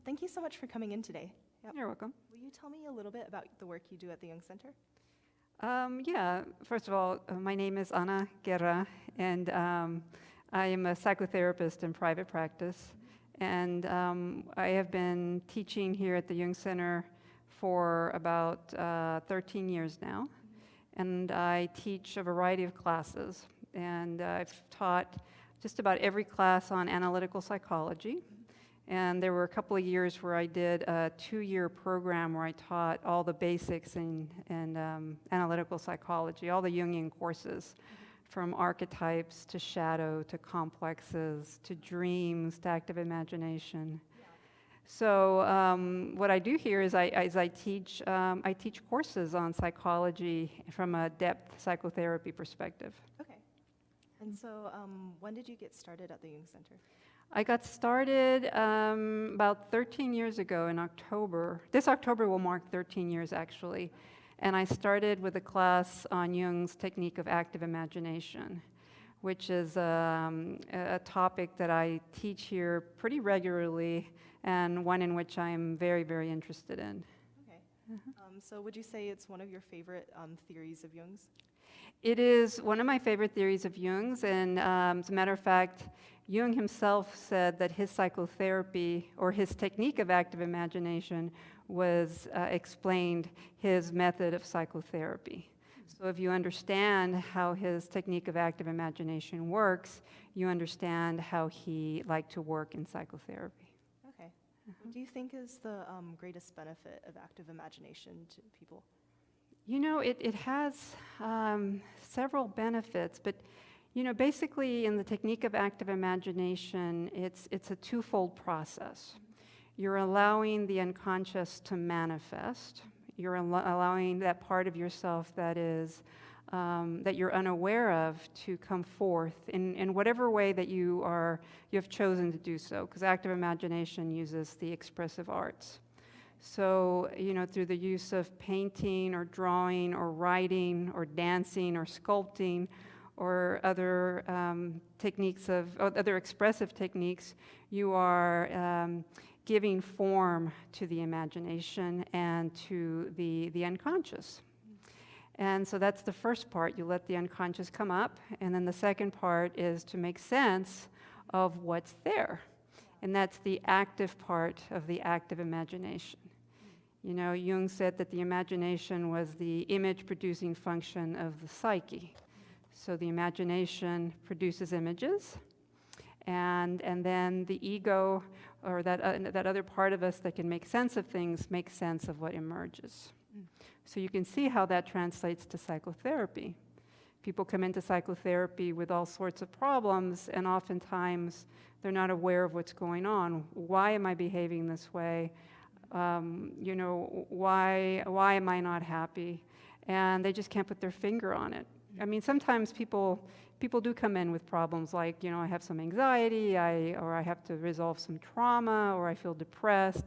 Thank you so much for coming in today. Yep. You're welcome. Will you tell me a little bit about the work you do at the Jung Center? Yeah, first of all, my name is Guerra, and I am a psychotherapist in private practice. And I have been teaching here at the Jung Center for about 13 years now. And I teach a variety of classes. And I've taught just about every class on analytical psychology. And there were a couple of years where I did a 2-year program where I taught all the basics in analytical psychology, all the Jungian courses, from archetypes to shadow to complexes to dreams to active imagination. So what I do here is I teach courses on psychology from a depth psychotherapy perspective. Okay. And so when did you get started at the Jung Center? I got started about 13 years ago in October. This October will mark 13 years, actually. And I started with a class on Jung's technique of active imagination, which is a topic that I teach here pretty regularly and one in which I'm very, very interested in. Okay. So would you say it's one of your favorite theories of Jung's? It is one of my favorite theories of Jung's, and as a matter of fact, Jung himself said that his psychotherapy, or his technique of active imagination, was explained his method of psychotherapy. So if you understand how his technique of active imagination works, you understand how he liked to work in psychotherapy. Okay. What do you think is the greatest benefit of active imagination to people? You know, it has several benefits, but you know, basically in the technique of active imagination, it's a twofold process. You're allowing the unconscious to manifest. You're allowing that part of yourself that is that you're unaware of to come forth in whatever way that you have chosen to do so, because active imagination uses the expressive arts. So, you know, through the use of painting or drawing or writing or dancing or sculpting or other techniques other expressive techniques, you are giving form to the imagination and to the unconscious. And so that's the first part. You let the unconscious come up, and then the second part is to make sense of what's there. And that's the active part of the active imagination. You know, Jung said that the imagination was the image-producing function of the psyche. So the imagination produces images, and then the ego, or that other part of us that can make sense of things, makes sense of what emerges. So you can see how that translates to psychotherapy. People come into psychotherapy with all sorts of problems, and oftentimes they're not aware of what's going on. Why am I behaving this way? You know, why am I not happy? And they just can't put their finger on it. I mean, sometimes people do come in with problems like, you know, I have some anxiety, or I have to resolve some trauma, or I feel depressed.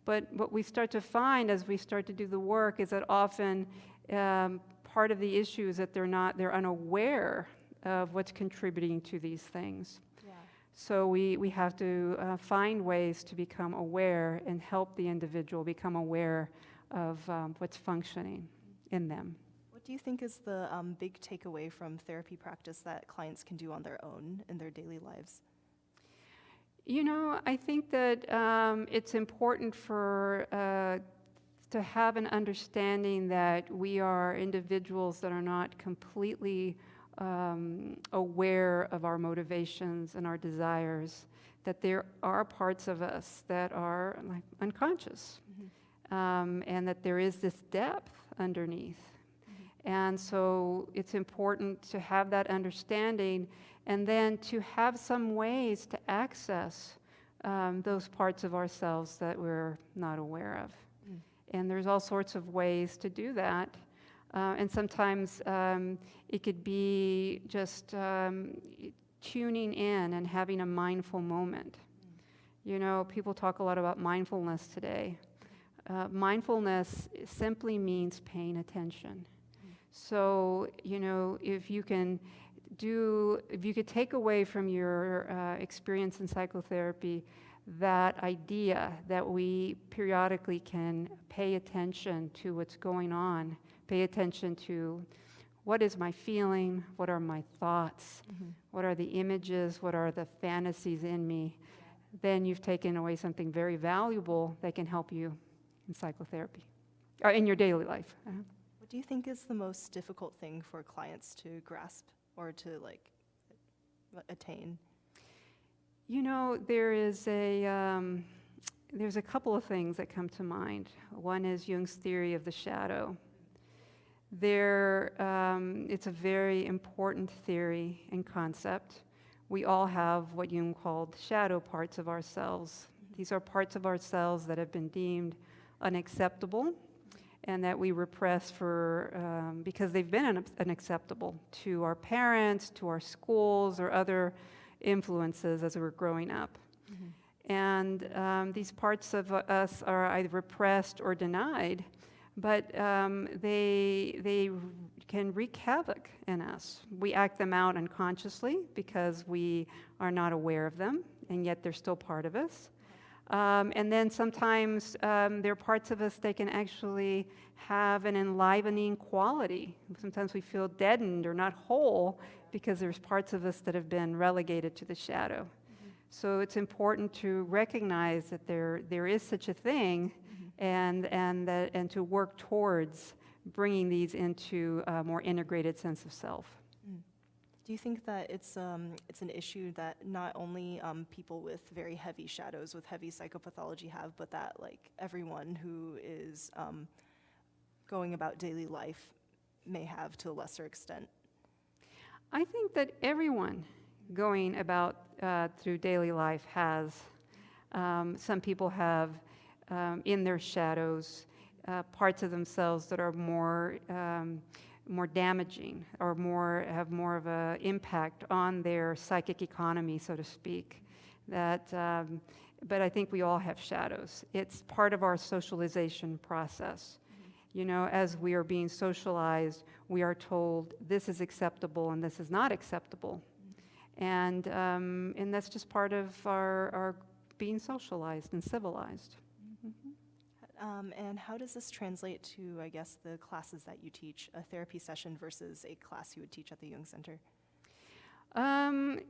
But what we start to find as we start to do the work is that often part of the issue is that they're unaware of what's contributing to these things. Yeah. So we have to find ways to become aware and help the individual become aware of what's functioning in them. What do you think is the big takeaway from therapy practice that clients can do on their own in their daily lives? You know, I think that it's important to have an understanding that we are individuals that are not completely aware of our motivations and our desires, that there are parts of us that are like unconscious, and that there is this depth underneath. And so it's important to have that understanding, and then to have some ways to access those parts of ourselves that we're not aware of. And there's all sorts of ways to do that. And sometimes it could be just tuning in and having a mindful moment. You know, people talk a lot about mindfulness today. Mindfulness simply means paying attention. So, you know, if you could take away from your experience in psychotherapy that idea that we periodically can pay attention to what's going on, pay attention to what is my feeling, what are my thoughts, what are the images, what are the fantasies in me, then you've taken away something very valuable that can help you in psychotherapy, or in your daily life. What do you think is the most difficult thing for clients to grasp or to attain? There's a couple of things that come to mind. One is Jung's theory of the shadow. It's a very important theory and concept. We all have what Jung called shadow parts of ourselves. These are parts of ourselves that have been deemed unacceptable and that we repress because they've been unacceptable to our parents, to our schools, or other influences as we're growing up. And these parts of us are either repressed or denied, but they can wreak havoc in us. We act them out unconsciously because we are not aware of them, and yet they're still part of us. And then sometimes there are parts of us that can actually have an enlivening quality. Sometimes we feel deadened or not whole because there's parts of us that have been relegated to the shadow. So it's important to recognize that there is such a thing, and to work towards bringing these into a more integrated sense of self. Do you think that it's an issue that not only people with very heavy shadows, with heavy psychopathology have, but that everyone who is going about daily life may have to a lesser extent? I think that everyone going about through daily life has. Some people have in their shadows parts of themselves that are more damaging, or have more of an impact on their psychic economy, so to speak. But I think we all have shadows. It's part of our socialization process. As we are being socialized, we are told this is acceptable and this is not acceptable. And that's just part of our being socialized and civilized. And how does this translate to, I guess, the classes that you teach, a therapy session versus a class you would teach at the Jung Center?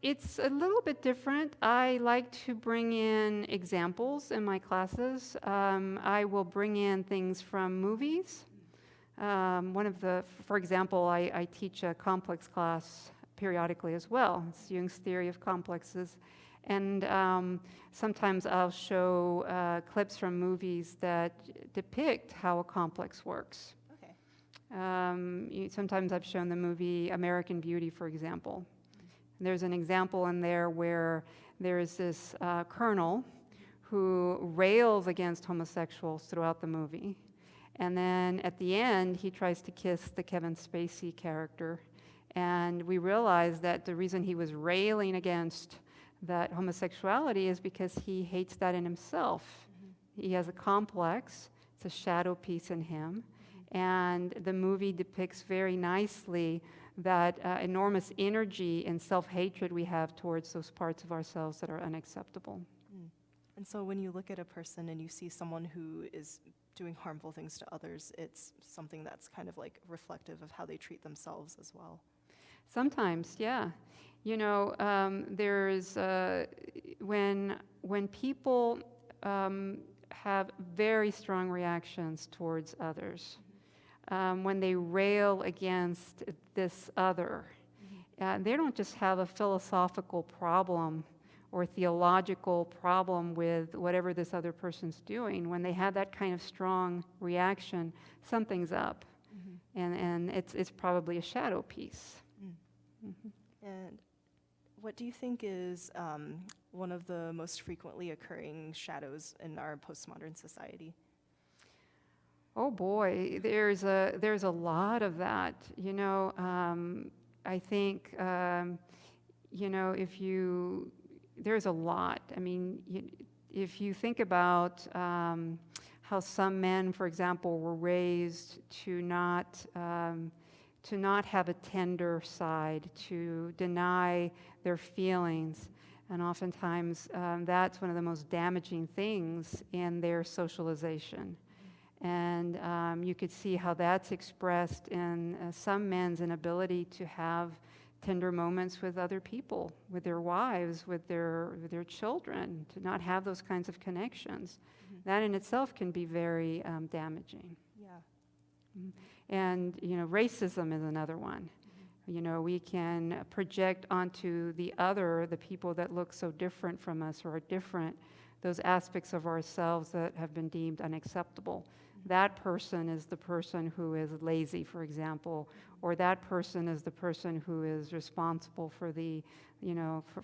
It's a little bit different. I like to bring in examples in my classes. I will bring in things from movies. For example, I teach a complex class periodically as well. It's Jung's theory of complexes. And sometimes I'll show clips from movies that depict how a complex works. Okay. Sometimes I've shown the movie American Beauty, for example. And there's an example in there where there is this colonel who rails against homosexuals throughout the movie. And then at the end, he tries to kiss the Kevin Spacey character. And we realize that the reason he was railing against that homosexuality is because he hates that in himself. He has a complex, it's a shadow piece in him, and the movie depicts very nicely that enormous energy and self-hatred we have towards those parts of ourselves that are unacceptable. And so when you look at a person and you see someone who is doing harmful things to others, it's something that's kind of reflective of how they treat themselves as well. Sometimes, yeah. There's when people have very strong reactions towards others, when they rail against this other, they don't just have a philosophical problem or theological problem with whatever this other person's doing. When they have that kind of strong reaction, something's up, and it's probably a shadow piece. And what do you think is one of the most frequently occurring shadows in our postmodern society? Oh boy, there's a lot of that. I think there's a lot. I mean, if you think about how some men, for example, were raised to not have a tender side, to deny their feelings, And oftentimes, that's one of the most damaging things in their socialization. And you could see how that's expressed in some men's inability to have tender moments with other people, with their wives, with their children, to not have those kinds of connections. That in itself can be very damaging. Yeah. And, racism is another one. We can project onto the other, the people that look so different from us or are different, those aspects of ourselves that have been deemed unacceptable. That person is the person who is lazy, for example, or that person is the person who is responsible for the,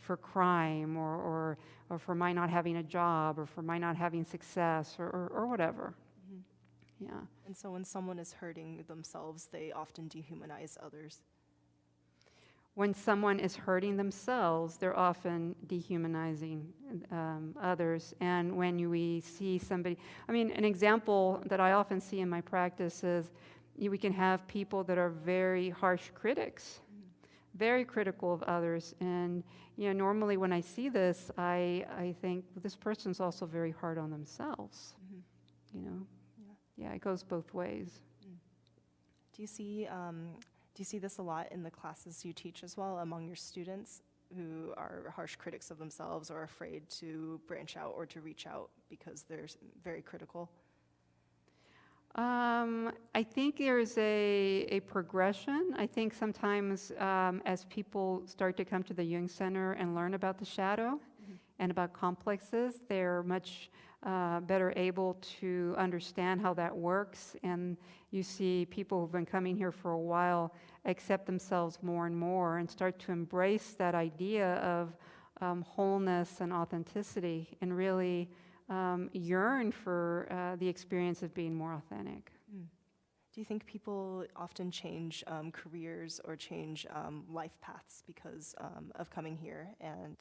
for crime or for my not having a job or for my not having success or whatever. Yeah. And so when someone is hurting themselves, they often dehumanize others. When someone is hurting themselves, they're often dehumanizing others. And when we see somebody, an example that I often see in my practice is we can have people that are very harsh critics, very critical of others. And normally when I see this, I think well, this person's also very hard on themselves. Yeah, it goes both ways. Do you see this a lot in the classes you teach as well among your students who are harsh critics of themselves or afraid to branch out or to reach out because they're very critical? I think there's a progression. I think sometimes as people start to come to the Jung Center and learn about the shadow and about complexes, they're much better able to understand how that works. And you see people who've been coming here for a while accept themselves more and more and start to embrace that idea of wholeness and authenticity and really yearn for the experience of being more authentic. Do you think people often change careers or change life paths because of coming here? And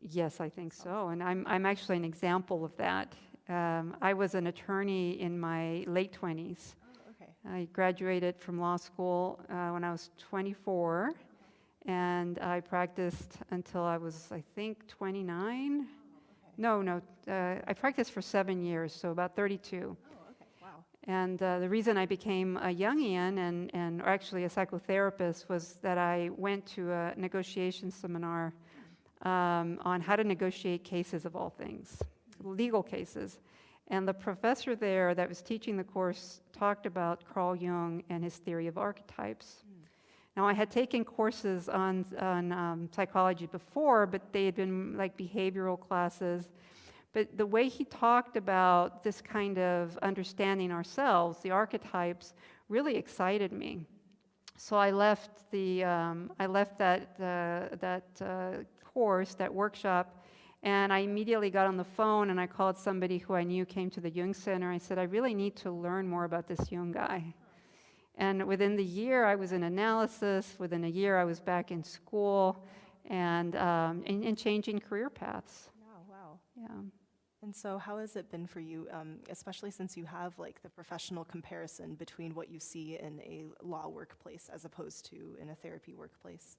yes, I think so. And I'm actually an example of that. I was an attorney in my late 20s. I graduated from law school when I was 24, and I practiced until I was, I think, 29. I practiced for 7 years, so about 32. Wow. And the reason I became a Jungian or actually a psychotherapist was that I went to a negotiation seminar on how to negotiate cases of all things, legal cases. And the professor there that was teaching the course talked about Carl Jung and his theory of archetypes. Now, I had taken courses on psychology before, but they had been like behavioral classes. But the way he talked about this kind of understanding ourselves, the archetypes, really excited me. So I left that course, that workshop, and I immediately got on the phone and I called somebody who I knew came to the Jung Center. I said, I really need to learn more about this Jung guy. And within the year, I was in analysis. Within a year, I was back in school and changing career paths. Wow. Yeah. And so how has it been for you, especially since you have like the professional comparison between what you see in a law workplace as opposed to in a therapy workplace?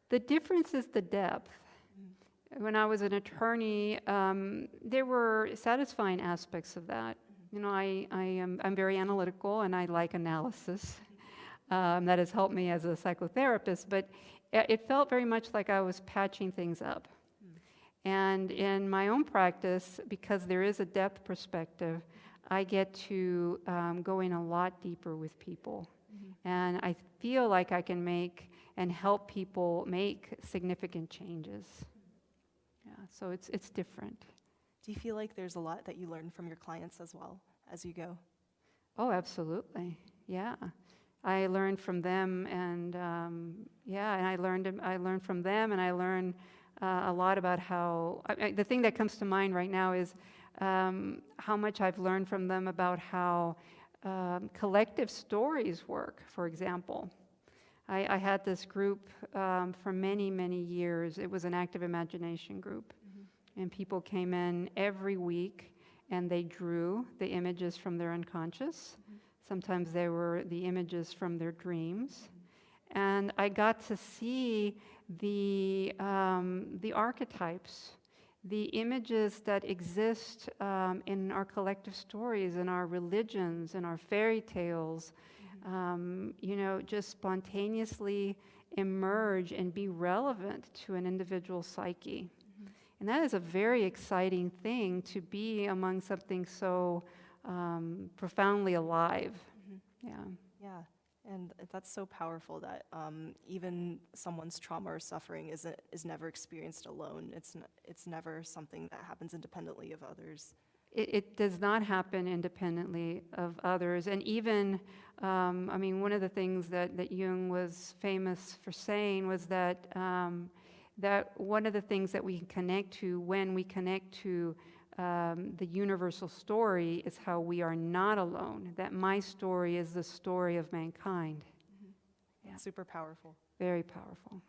The difference is the depth. When I was an attorney, there were satisfying aspects of that. I'm very analytical and I like analysis. That has helped me as a psychotherapist, but it felt very much like I was patching things up. And in my own practice, because there is a depth perspective, I get to go in a lot deeper with people. And I feel like I can make and help people make significant changes. Yeah, so it's different. Do you feel like there's a lot that you learn from your clients as well as you go? Oh, absolutely. Yeah, I learned from them, and and I learned from them, and I learned a lot about how. The thing that comes to mind right now is how much I've learned from them about how collective stories work. For example, I had this group for many, many years. It was an active imagination group. And people came in every week and they drew the images from their unconscious. Sometimes they were the images from their dreams. And I got to see the archetypes, the images that exist in our collective stories, in our religions, in our fairy tales, just spontaneously emerge and be relevant to an individual psyche. And that is a very exciting thing, to be among something so profoundly alive. Yeah. Yeah, and that's so powerful that even someone's trauma or suffering is never experienced alone. It's never something that happens independently of others. It does not happen independently of others. And even, one of the things that Jung was famous for saying was that that one of the things that we can connect to when we connect to the universal story is how we are not alone, that my story is the story of mankind. It's super powerful. Very powerful.